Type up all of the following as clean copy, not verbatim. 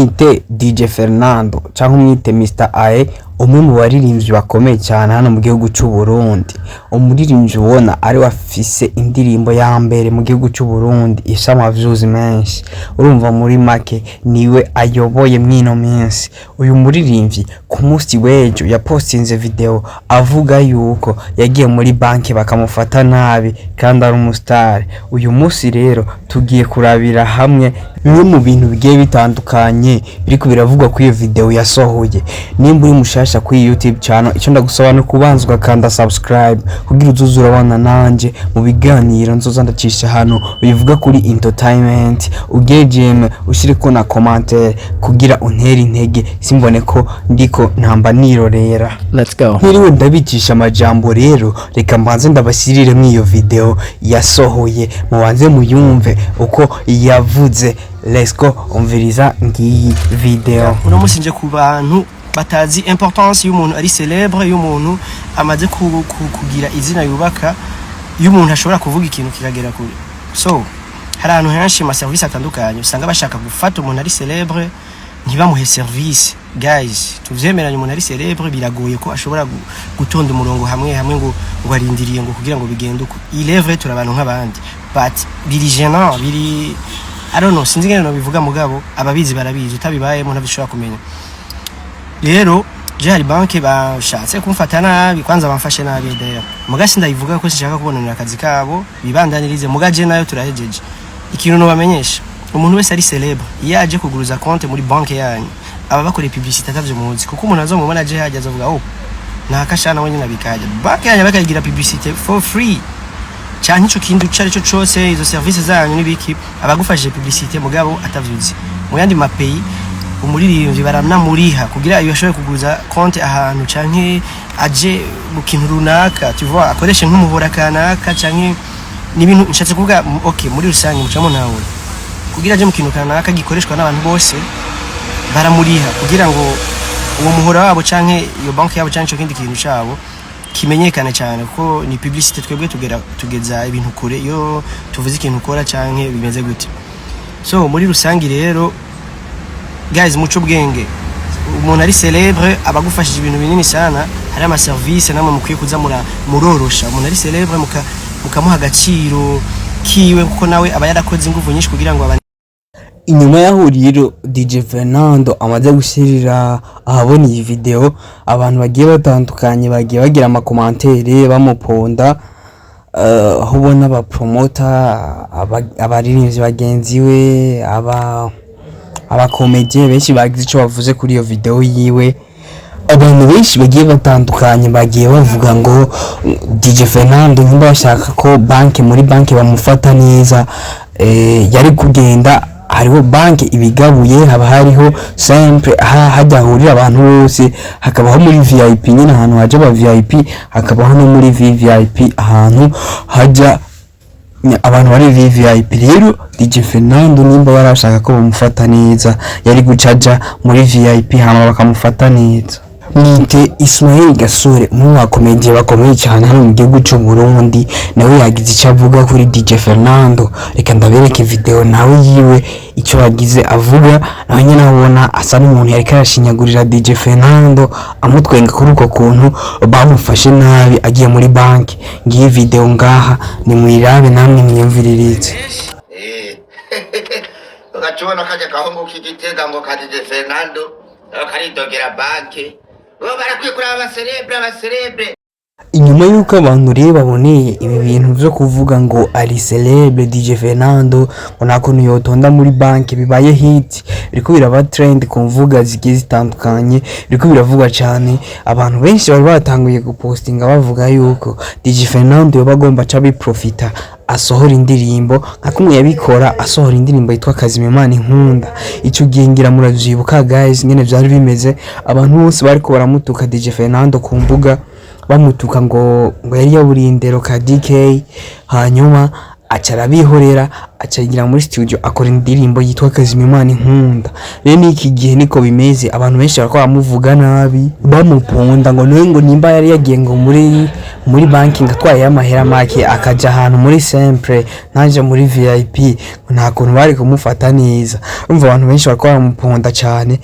Ite DJ Fernando cyangwa umwite Mr. Ae, umwe mu baririmbyi bakomeye cyane hano mu gihugu cy'u Burundi. Umuririmbyi ubona ari wafise indirimbo ya mbere mu gihugu cy'u Burundi ishama views menshi. Urumva muri make niwe ayoboye mwino minsi. Uyu muririmbyi ku munsi w'ejo yapostinze video avuga yuko yagiye muri banki bakamufata nabi kandi ari umustar. Uyu munsi rero tugiye kurabira hamwe bimwe mu bintu bigiye bitandukanye biriko biravugwa ku iyo video yasohoye. Nimba uri mushasha kuri YouTube channel, icyo ndagusobanura kubanzwa kanda subscribe kugira uzuzura abana nanje mu biganiro nzoza ndacisha hano bivuga kuri entertainment, ugejeme ushiriko na commentaire kugira untera intege simbone ko ndiko ntamba nirorera. Let's go. Nkiriwe ndabicisha amajambo rero, reka mbanze ndabasirire mu iyo video yasohoye mubanze muyumve uko yavuze. Let's go, umviriza ngiyi video. Uno musinje ku bantu batazi importance y'umuntu ari célèbre, y'umuntu amaze kugira izina yubaka, y'umuntu ashobora kuvuga ikintu kiragera kure. So hari ahantu henshi ma service atandukanye usanga bashaka gufata umuntu ari célèbre ntibamuhe service. Guys, tuvyemeranye umuntu ari célèbre biragoye ko ashobora gutonda umurongo hamwe ngo arindiriye ngo kugira ngo bigende uko. Il est vrai turabantu nk'abandi, but biri gênant, biri I don't know, sinzi ngene no bivuga mugabo ababizi barabizi, utabibayemo ntabishobora kumenya. Rero je hari banke bashatse kumfata nabi, kwanza bamfashe nabi d'ailleurs. Mugasi ndayivuga ko sinshaka kubonanira akazi kabo, bibandanirize mugaje nayo turahejeje. Ikintu no bamenyesha, umuntu wese ari célèbre yaje kuguruza compte muri banke yanyu, aba bakora publicité atavyo muzi, kuko umuntu azomubona je haje azovuga oh nakashana wenyine nabikaje. Banke yanyu bakagira publicité for free. Cyane ico kintu cyari cyo cyose izo services zanyu nibiki abagufashije publicité mugabo atavyuzi. Mu yandi mapeyi umuririmbyi baranamuriha kugira iyo ashobore kuguza konti ahantu canke aje mu kintu runaka, tu vois, akoreshe nk'umuhora kanaka canke n'ibintu nshatse kuvuga okay muri rusange mucamo nawe. Kugira aje mu kintu kanaka gikoreshwa n'abantu bose baramuriha kugira ngo uwo muhora wabo canke iyo banki yabo canke cyo kindi kintu cyabo kimenyekane cyane ko ni publicité twebwe tugeza ibintu kure yo tuvuze ikintu ukora canke bimeze gute. So muri rusangi rero guys muco bwenge, umuntu ari célèbre abagufashije ibintu binini sana, hari ama service namwe mukwiye kuza murorosha. Umuntu ari célèbre mukamuha agaciro kiwe kuko nawe aba yarakoze ingufu nyinshi kugira ngo Inyuma yaho rero DJ Fernando amaze gushirira ahabona iyi video, abantu bagiye batandukanye bagiye bagira ama commentaire bamuponda, aho ubona aba promoter, abaririmbyi bagenzi we, abakomedie benshi bagize ico bavuze kuri iyo video yiwe. Abantu benshi bagiye batandukanye bagiye bavuga ngo DJ Fernando nimba bashaka ko muri banki bamufata neza, yari kugenda hariho banki ibigabuye, haba hariho sempre hajya hurira abantu bose, hakabaho muri VIP nyine ahantu haje aba VIP, hakabaho no muri VVIP ahantu hajya abantu bari VVIP. Rero DJ Fernando nimba barashaka ko bamufata neza yari gucaja muri VIP hama bakamufata neza. Nite Ismail Gasore, umwe wa komedie bakomeye cyane hano mu gihugu cy'u Burundi, nawe yagize icyo avuga kuri DJ Fernando. Reka ndabereke video nawe yiwe icyo yagize avuga, nawe nyine abona asa n'umuntu yari karashinyagurira DJ Fernando amutwenga kuri uko kuntu bamufashe nabi agiye muri banki. Ngiye video ngaha ni mwirabe namwe mwiyumviririze. Ugacubona kaje kahungu k'igitega ngo ka DJ Fernando karidogera banki. Barakwiye kuraba abaserebre. Inyuma yuko abantu rero baboneye ibi bintu byo kuvuga ngo ari célèbre DJ Fernando ngo nako ntiyotonda muri banki bibaye hit, biriko biraba trend ku mvuga zigiye zitandukanye, biriko biravugwa cyane. Abantu benshi bari batanguye gupostinga bavuga yuko DJ Fernando yoba agomba ca biprofita asohora indirimbo nka kumwe yabikora asohora indirimbo yitwa Kazimimana Inkunda. Ico gingira muravyibuka guys ngene vyari bimeze, abantu bose bariko baramutuka DJ Fernando ku mbuga bamutuka ngo yari yaburindero ka DK, hanyuma aca arabihorera aca yigira muri studio akora indirimbo yitwa Kazimimana inkunda. Rero n'iki gihe niko bimeze, abantu benshi barako bamuvuga nabi bamuponda ngo niwe ngo nimba yari yagiye ngo muri banki ngatwaye amahera make akaja ahantu muri simple nanje muri VIP nta kuntu bari kumufata neza. Umva abantu benshi barako bamuponda cyane,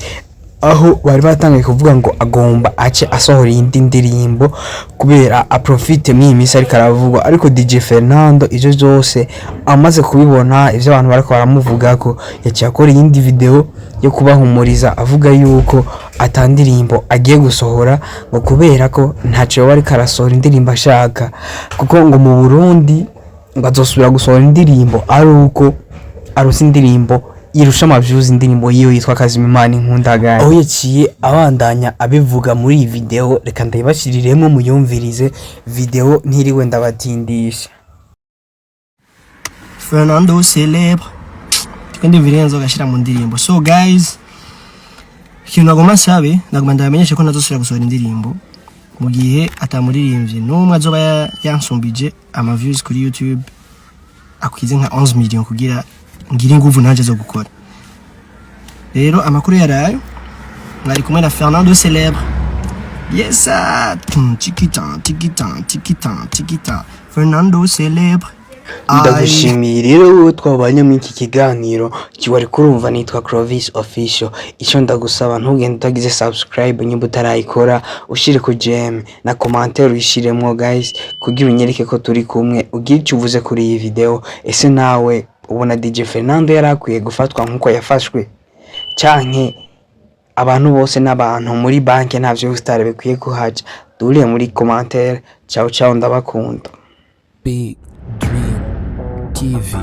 aho bari batangiye kuvuga ngo agomba ace asohora indi ndirimbo kubera aprofite mw'imisi ariko aravugwa. Ariko DJ Fernando ivyo byose amaze kubibona ivyo abantu bariko baramuvuga ko yaciye akora iyindi video yo kubahumuriza avuga yuko atandirimbo agiye gusohora ngo kubera ko ntaco bari karasohora indirimbo ashaka, kuko ngo mu Burundi ngo azosubira gusohora indirimbo ari uko arusi indirimbo irusha amavyuzi indirimbo yiyo yitwa Kazimimana inkunda gaye. Aho yaciye abandanya abivuga muri iyi video, reka ndayibashiriremo muyumvirize video ntiriwe ndabatindisha. Fernando célèbre twende virenzo gashira mu ndirimbo. So guys, ikintu nagomba sabe nagomba ndamenyeshe ko nazosubira gusohora indirimbo mu gihe atamuririmbye n'umwe azoba yansumbije ama views kuri YouTube akwize nka 11 million kugira ngiri nguvu nanje zo gukora. Rero amakuru yarayo mwari kumwe na Fernando célèbre. Yes tikita Fernando célèbre. Ndagushimiye rero twabanye muri iki kiganiro kiwari kurumva nitwa Clovis Official. Ico ndagusaba ntugende utagize subscribe nyimba utarayikora, ushire ku gem na commentaire uyishiremo guys kugira unyereke ko turi kumwe, ugira icyo uvuze kuri iyi video. Ese nawe ubona DJ Fernando yarakwiye gufatwa nkuko yafashwe canke abantu bose n'abantu muri banki ntavyo star bikwiye kuhaja? Duriye muri commentaire. Ciao ndabakunda. Big Dream TV.